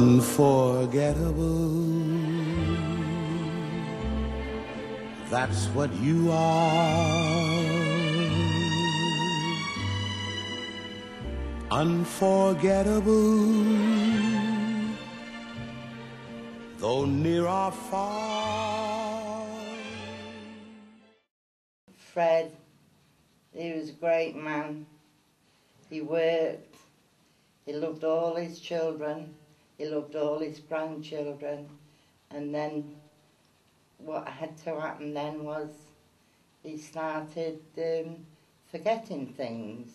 Unforgettable, that's what you are. Unforgettable, though near or far. Fred, he was a great man. He worked, he loved all his children, he loved all his grandchildren, and then what had to happen then was he started forgetting things,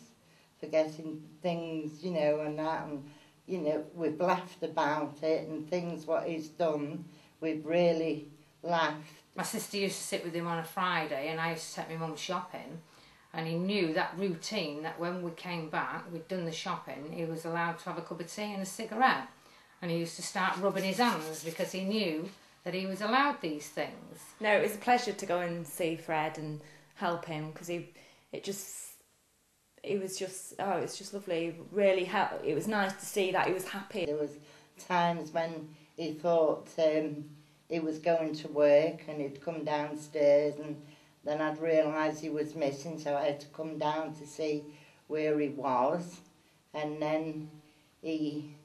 you know, and that, and, you know, we've laughed about it, and things what he's done, we've really laughed. My sister used to sit with him on a Friday, and I used to take my mum shopping, and he knew that routine, that when we came back, we'd done the shopping, he was allowed to have a cup of tea and a cigarette, and he used to start rubbing his hands because he knew that he was allowed these things. No, it was a pleasure to go and see Fred and help him, because it was just lovely. Really, it was nice to see that he was happy. There was times when he thought he was going to work, and he'd come downstairs, and then I'd realise he was missing, so I had to come down to see where he was, and then he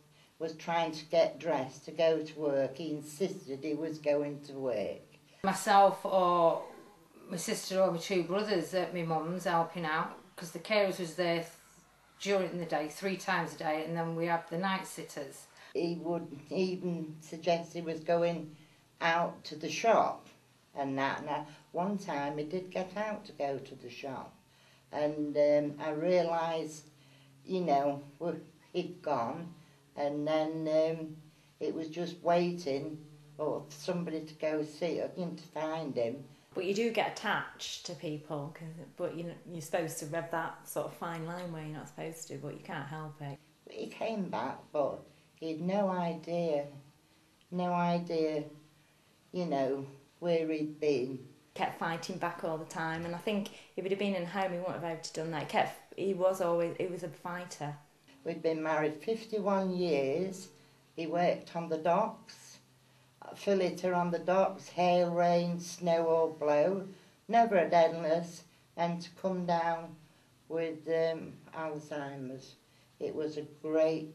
was trying to get dressed to go to work. He insisted he was going to work. Myself or my sister or my two brothers at my mum's helping out, because the carers was there during the day, 3 times a day, and then we had the night sitters. He would even suggest he was going out to the shop and that. Now, one time he did get out to go to the shop, and I realised, you know, he'd gone, and then it was just waiting for somebody to go see him, to find him. But you do get attached to people, but you're supposed to rev that sort of fine line where you're not supposed to, but you can't help it. He came back, but he had no idea, you know, where he'd been. Kept fighting back all the time, and I think if he'd have been in home, he wouldn't have been able to done that. He was a fighter. We'd been married 51 years. He worked on the docks, filleter on the docks, hail, rain, snow or blow, never a deadness, and to come down with Alzheimer's. It was a great,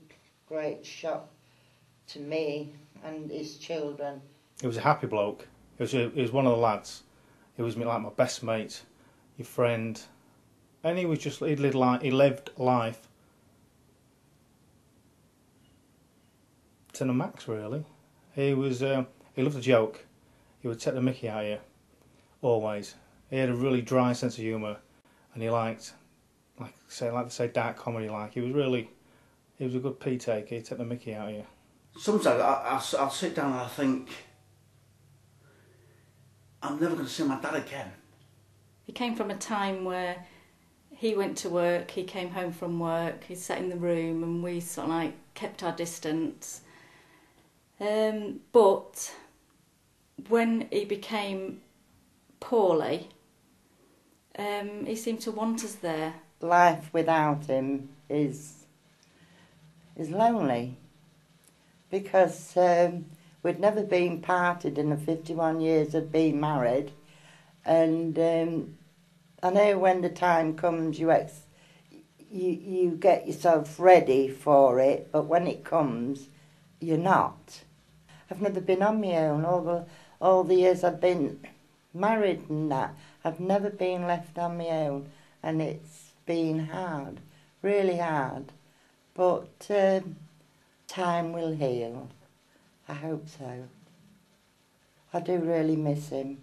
great shock to me and his children. He was a happy bloke. He was one of the lads. He was like my best mate, your friend, and he lived life to the max, really. He loved a joke. He would take the mickey out of you, always. He had a really dry sense of humour, and he liked to say dark comedy. He was a good pee taker. He'd take the mickey out of you. Sometimes I'll sit down and I think, I'm never going to see my dad again. He came from a time where he went to work, he came home from work, he sat in the room, and we sort of kept our distance. But when he became poorly, he seemed to want us there. Life without him is lonely, because we'd never been parted in the 51 years of being married, and I know when the time comes you get yourself ready for it, but when it comes, you're not. I've never been on my own. All the years I've been married and that, I've never been left on my own, and it's been hard, really hard. But time will heal. I hope so. I do really miss him.